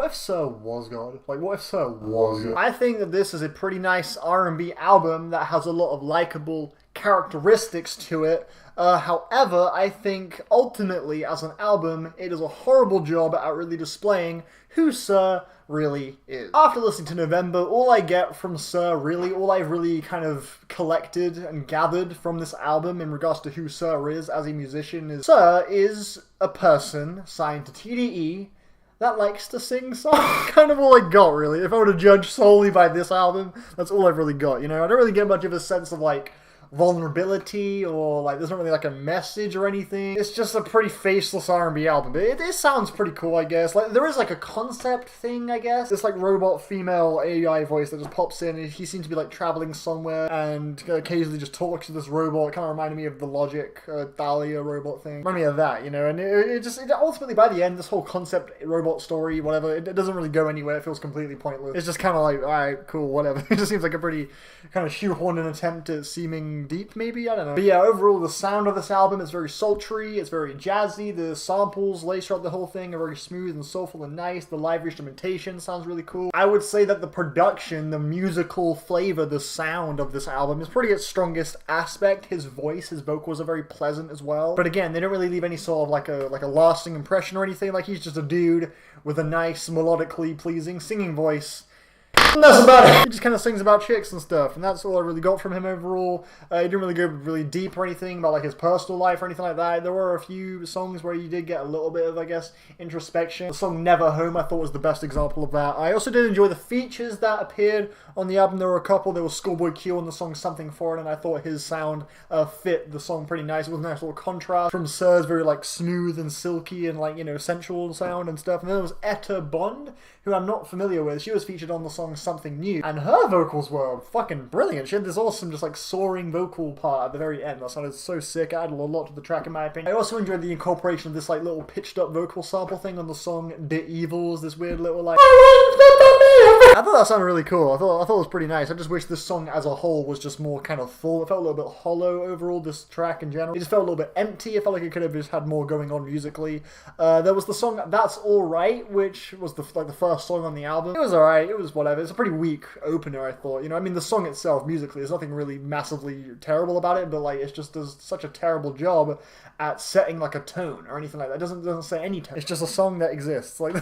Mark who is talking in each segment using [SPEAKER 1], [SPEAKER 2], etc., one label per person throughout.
[SPEAKER 1] what if SiR was God? Like, what if SiR was God? I think that this is a pretty nice R&B album that has a lot of likable characteristics to it. However, I think ultimately, as an album, it does a horrible job at really displaying who SiR really is. After listening to November, all I get from SiR, really, all I've really kind of collected and gathered from this album in regards to who SiR is as a musician is SiR is a person signed to TDE that likes to sing songs. Kind of all I got, really. If I were to judge solely by this album, that's all I've really got, you know? I don't really get much of a sense of, like, vulnerability, or like there's not really like a message or anything. It's just a pretty faceless R&B album, but it sounds pretty cool, I guess. Like there is like a concept thing, I guess. This like robot female AI voice that just pops in, and he seems to be like traveling somewhere and occasionally just talks to this robot. It kind of reminded me of the Logic Dahlia robot thing. Reminded me of that, you know. And it ultimately by the end, this whole concept robot story, whatever, it doesn't really go anywhere. It feels completely pointless. It's just kind of like, all right, cool, whatever. It just seems like a pretty kind of shoehorned an attempt at seeming deep, maybe? I don't know. But yeah, overall, the sound of this album is very sultry, it's very jazzy, the samples laced throughout the whole thing are very smooth and soulful and nice, the live instrumentation sounds really cool. I would say that the production, the musical flavor, the sound of this album is probably its strongest aspect. His voice, his vocals are very pleasant as well. But again, they don't really leave any sort of like a lasting impression or anything. Like, he's just a dude with a nice, melodically pleasing singing voice. And that's about it. He just kind of sings about chicks and stuff, and that's all I really got from him overall. He didn't really go really deep or anything about like his personal life or anything like that. There were a few songs where you did get a little bit of, I guess, introspection. The song Never Home I thought was the best example of that. I also did enjoy the features that appeared on the album. There were a couple. There was Schoolboy Q on the song Something Foreign, and I thought his sound fit the song pretty nice. It was a nice little contrast from SiR's very like smooth and silky and like, you know, sensual sound and stuff. And then there was Etta Bond, who I'm not familiar with. She was featured on the song Something New, and her vocals were fucking brilliant. She had this awesome just like soaring vocal part at the very end that sounded so sick. It added a lot to the track in my opinion. I also enjoyed the incorporation of this like little pitched up vocal sample thing on the song The Evils, this weird little like I thought that sounded really cool. I thought it was pretty nice. I just wish this song as a whole was just more kind of full. It felt a little bit hollow overall, this track in general. It just felt a little bit empty. It felt like it could have just had more going on musically. There was the song That's Alright, which was the first song on the album. It was alright. It was whatever. It's a pretty weak opener, I thought. You know, I mean, the song itself, musically, there's nothing really massively terrible about it, but like, it just does such a terrible job at setting like a tone or anything like that. It doesn't say any tone. It's just a song that exists. Like,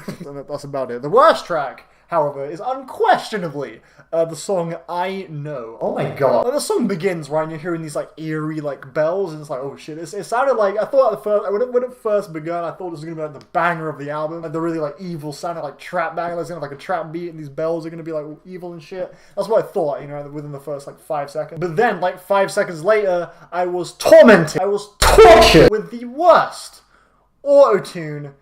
[SPEAKER 1] that's about it. The worst track, however, is unquestionably the song I Know. Oh my god. Like, the song begins, right, and you're hearing these, like, eerie, like, bells, and it's like, oh shit. It sounded like, I thought at first, when it first begun, I thought it was going to be, like, the banger of the album. Like, the really, like, evil sounding, like, trap banger. Like, it's going to have, like, a trap beat, and these bells are going to be, like, evil and shit. That's what I thought, you know, within the first, like, 5 seconds. But then, like, 5 seconds later, I was tormented. I was tortured with the worst auto-tune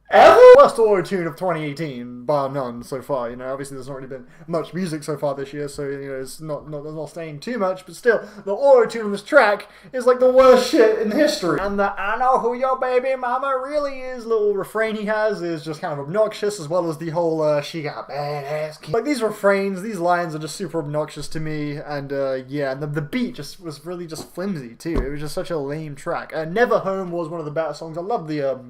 [SPEAKER 1] ever? Worst auto-tune of 2018, bar none so far, you know. Obviously there's not really been much music so far this year, so, you know, it's not saying too much, but still, the auto-tune on this track is like the worst shit in history. And the I know who your baby mama really is little refrain he has is just kind of obnoxious, as well as the whole, she got badass kids. Like, these refrains, these lines are just super obnoxious to me, and, yeah, and the beat just was really just flimsy, too. It was just such a lame track. Never Home was one of the better songs. I love the,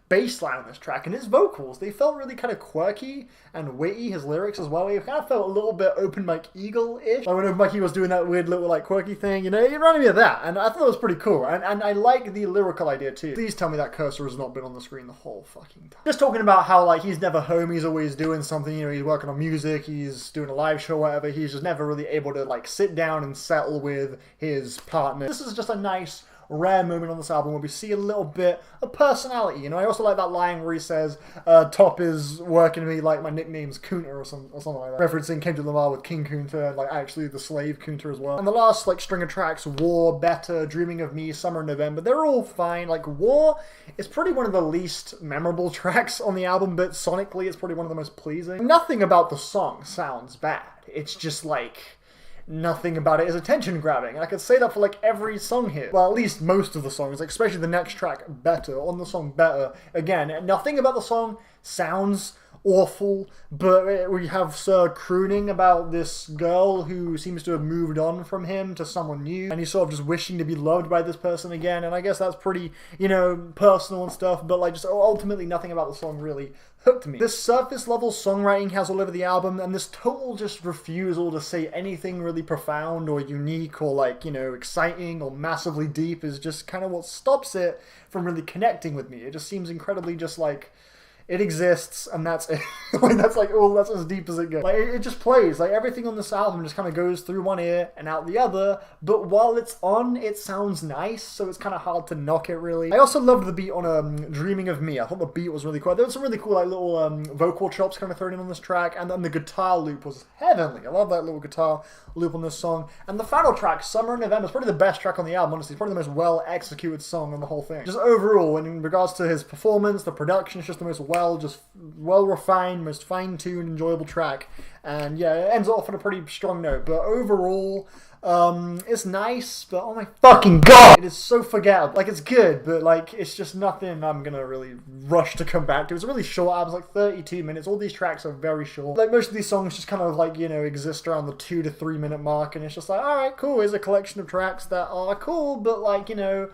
[SPEAKER 1] bass line on this track, and his vocals, they felt really kind of quirky and witty. His lyrics as well, he kind of felt a little bit Open Mike Eagle-ish. Like when Open Mike Eagle was doing that weird little like quirky thing, you know, it reminded me of that, and I thought it was pretty cool, and I like the lyrical idea too. Please tell me that cursor has not been on the screen the whole fucking time. Just talking about how like he's never home, he's always doing something, you know, he's working on music, he's doing a live show, whatever, he's just never really able to like sit down and settle with his partner. This is just a nice rare moment on this album where we see a little bit of personality, you know. I also like that line where he says, Top is working me like my nickname's Kunta or something like that. Referencing Kendrick Lamar with King Kunta, and like actually the slave Kunta as well. And the last like string of tracks, War, Better, Dreaming of Me, Summer, November, they're all fine. Like War is probably one of the least memorable tracks on the album, but sonically it's probably one of the most pleasing. Nothing about the song sounds bad. It's just like nothing about it is attention grabbing. I could say that for like every song here. Well, at least most of the songs, like especially the next track, Better, on the song Better. Again, nothing about the song sounds awful, but we have SiR crooning about this girl who seems to have moved on from him to someone new, and he's sort of just wishing to be loved by this person again, and I guess that's pretty, you know, personal and stuff, but like just ultimately nothing about the song really hooked me. This surface level songwriting has all over the album, and this total just refusal to say anything really profound or unique or like, you know, exciting or massively deep is just kind of what stops it from really connecting with me. It just seems incredibly just like, it exists, and that's it. Like, that's like, oh, that's as deep as it goes. Like, it just plays. Like, everything on this album just kind of goes through one ear and out the other, but while it's on, it sounds nice, so it's kind of hard to knock it, really. I also loved the beat on Dreaming of Me. I thought the beat was really cool. There was some really cool, like, little vocal chops kind of thrown in on this track, and then the guitar loop was heavenly. I love that little guitar loop on this song. And the final track, Summer in November, is probably the best track on the album, honestly. It's probably the most well-executed song on the whole thing. Just overall, in regards to his performance, the production, it's just the most well-refined, most fine-tuned, enjoyable track. And yeah, it ends off on a pretty strong note. But overall, it's nice, but oh my fucking god, it is so forgettable. Like, it's good, but like, it's just nothing I'm gonna really rush to come back to. It's a really short album, it's like 32 minutes. All these tracks are very short. Like, most of these songs just kind of like, you know, exist around the 2 to 3 minute mark, and it's just like, alright, cool, here's a collection of tracks that are cool, but like, you know,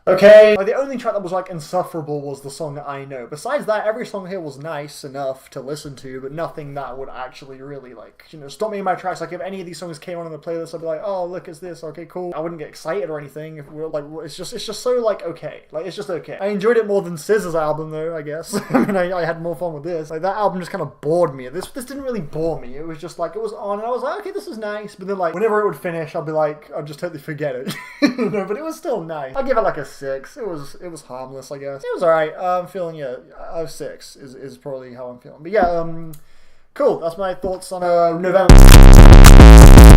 [SPEAKER 1] okay. Like, the only track that was like insufferable was the song I Know. Besides that, every song here was nice enough to listen to, but nothing that would actually really, like, you know, stop me in my tracks. Like, if any of these songs came on the playlist, I'd be like, oh, look, it's this, okay, cool. I wouldn't get excited or anything. If we're like, it's just so like, okay. Like, it's just okay. I enjoyed it more than SZA's album though, I guess. I mean, I had more fun with this. Like, that album just kind of bored me. This didn't really bore me. It was just like, it was on and I was like, okay, this is nice. But then like, whenever it would finish, I'd be like, I'd just totally forget it. You know, but it was still nice. I'd give it like a 6. It was harmless, I guess. It was alright. I'm feeling, yeah, 6 is probably how I'm feeling. But yeah, cool. That's my thoughts on November.